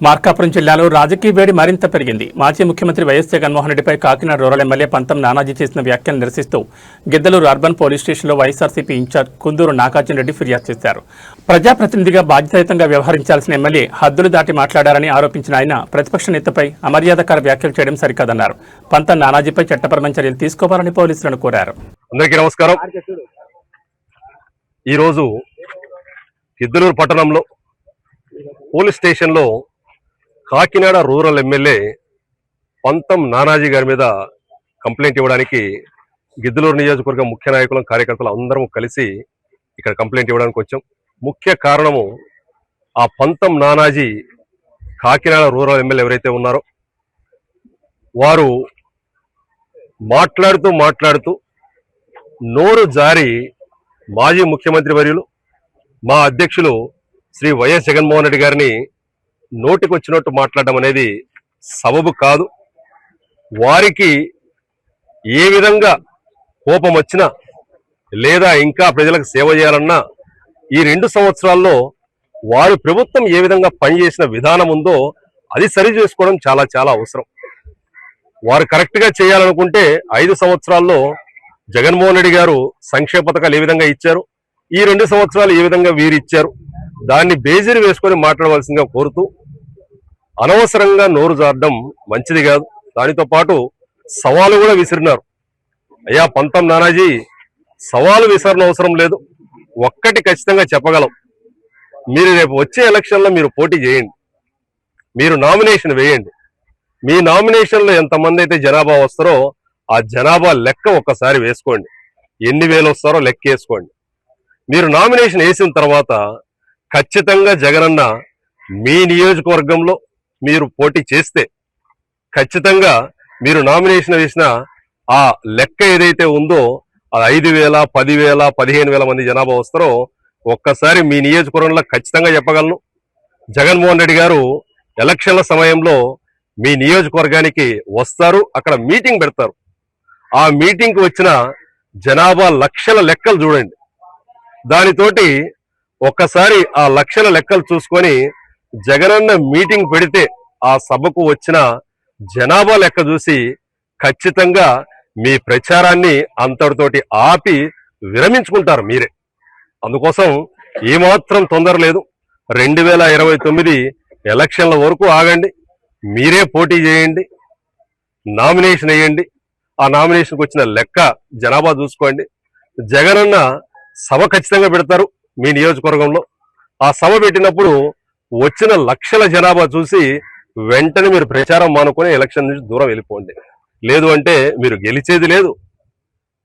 మార్కాపురం జిల్లాలో రాజకీయ వేడి మరింత పెరిగింది. మాజీ ముఖ్యమంత్రి వైఎస్ జగన్మోహన్ రెడ్డిపై కాకినాడ రూరల్ ఎమ్మెల్యే పంతం నానాజీ చేసిన వ్యాఖ్యలు నిరసిస్తూ గిద్దలూరు అర్బన్ పోలీస్ స్టేషన్లో వైఎస్ఆర్సీపీ ఇన్ఛార్జ్ కుందూరు నాగార్జున రెడ్డి ఫిర్యాదు చేశారు. ప్రజాప్రతినిధిగా బాధ్యతాయుతంగా వ్యవహరించాల్సిన ఎమ్మెల్యే హద్దులు దాటి మాట్లాడారని ఆరోపించిన ఆయన ప్రతిపక్ష నేతపై అమర్యాదకర వ్యాఖ్యలు చేయడం సరికాదన్నారు. పంతం నానాజీపై చట్టపరమైన చర్యలు తీసుకోవాలని పోలీసులను కోరారు. అందరికీ నమస్కారం. ఈరోజు గిద్దలూరు పట్టణంలో పోలీస్ స్టేషన్లో కాకినాడ రూరల్ ఎమ్మెల్యే పంతం నానాజీ గారి మీద కంప్లైంట్ ఇవ్వడానికి గిద్దలూరు నియోజకవర్గం ముఖ్య నాయకులు కార్యకర్తలు అందరం కలిసి ఇక్కడ కంప్లైంట్ ఇవ్వడానికి వచ్చాం. ముఖ్య కారణము ఆ పంతం నానాజీ కాకినాడ రూరల్ ఎమ్మెల్యే ఎవరైతే ఉన్నారో వారు మాట్లాడుతూ నోరు జారి మాజీ ముఖ్యమంత్రి వర్యులు మా అధ్యక్షులు శ్రీ వైఎస్ జగన్మోహన్ రెడ్డి గారిని నోటికొచ్చినట్టు మాట్లాడడం అనేది సబబు కాదు. వారికి ఏ విధంగా కోపం వచ్చినా లేదా ఇంకా ప్రజలకు సేవ చేయాలన్నా ఈ 2 సంవత్సరాల్లో వారు ప్రభుత్వం ఏ విధంగా పనిచేసిన విధానం ఉందో అది సరి చేసుకోవడం చాలా చాలా అవసరం. వారు కరెక్ట్గా చేయాలనుకుంటే 5 సంవత్సరాల్లో జగన్మోహన్ రెడ్డి గారు సంక్షేమ పథకాలు ఏ విధంగా ఇచ్చారు, ఈ 2 సంవత్సరాలు ఏ విధంగా వీరు ఇచ్చారు, దాన్ని బేజీలు వేసుకొని మాట్లాడవలసిందిగా కోరుతూ అనవసరంగా నోరు జారడం మంచిది కాదు. దానితో పాటు సవాలు కూడా విసిరినారు. అయ్యా పంతం నానాజీ, సవాలు విసరణ అవసరం లేదు, ఒక్కటి ఖచ్చితంగా చెప్పగలం. మీరు రేపు వచ్చే ఎలక్షన్లో మీరు పోటీ చేయండి, మీరు నామినేషన్ వేయండి. మీ నామినేషన్లో ఎంతమంది అయితే జనాభా వస్తారో ఆ జనాభా లెక్క ఒక్కసారి వేసుకోండి. ఎన్ని వేలు వస్తారో లెక్క వేసుకోండి. మీరు నామినేషన్ వేసిన తర్వాత ఖచ్చితంగా జగనన్న మీ నియోజకవర్గంలో మీరు పోటీ చేస్తే ఖచ్చితంగా మీరు నామినేషన్ వేసిన ఆ లెక్క ఏదైతే ఉందో అది 5,000, 10,000, 15,000 మంది జనాభా వస్తారో ఒక్కసారి మీ నియోజకవర్గంలో ఖచ్చితంగా చెప్పగలను. జగన్మోహన్ రెడ్డి గారు ఎలక్షన్ల సమయంలో మీ నియోజకవర్గానికి వస్తారు, అక్కడ మీటింగ్ పెడతారు. ఆ మీటింగ్కి వచ్చిన జనాభా లక్షల లెక్కలు చూడండి. దానితోటి ఒక్కసారి ఆ లక్షల లెక్కలు చూసుకొని జగనన్న మీటింగ్ పెడితే ఆ సభకు వచ్చిన జనాభా లెక్క చూసి ఖచ్చితంగా మీ ప్రచారాన్ని అంతటితోటి ఆపి విరమించుకుంటారు మీరే. అందుకోసం ఏమాత్రం తొందర లేదు. 2029 ఎలక్షన్ల వరకు ఆగండి, మీరే పోటీ చేయండి, నామినేషన్ వేయండి. ఆ నామినేషన్కి వచ్చిన లెక్క జనాభా చూసుకోండి. జగనన్న సభ ఖచ్చితంగా పెడతారు మీ నియోజకవర్గంలో. ఆ సభ పెట్టినప్పుడు వచ్చిన లక్షల జనాభా చూసి వెంటనే మీరు ప్రచారం మానుకొని ఎలక్షన్ నుంచి దూరం వెళ్ళిపోండి. లేదు అంటే మీరు గెలిచేది లేదు,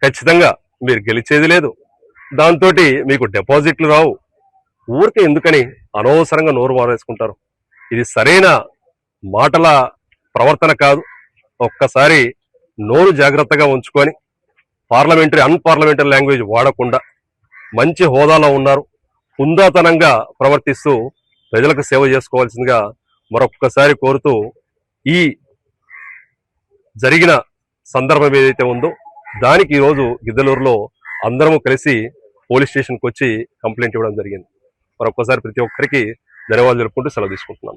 ఖచ్చితంగా మీరు గెలిచేది లేదు. దాంతో మీకు డిపాజిట్లు రావు. ఊరికే ఎందుకని అనవసరంగా నోరు మారేసుకుంటారు? ఇది సరైన మాటల ప్రవర్తన కాదు. ఒక్కసారి నోరు జాగ్రత్తగా ఉంచుకొని అన్పార్లమెంటరీ లాంగ్వేజ్ వాడకుండా మంచి హోదాలో ఉన్నారు, హుందాతనంగా ప్రవర్తిస్తూ ప్రజలకు సేవ చేసుకోవాల్సిందిగా మరొక్కసారి కోరుతూ ఈ జరిగిన సందర్భం ఏదైతే ఉందో దానికి ఈరోజు గిద్దలూరులో అందరము కలిసి పోలీస్ స్టేషన్కి వచ్చి కంప్లైంట్ ఇవ్వడం జరిగింది. మరొక్కసారి ప్రతి ఒక్కరికి ధన్యవాదాలు తెలుపుకుంటూ సెలవు తీసుకుంటున్నాను.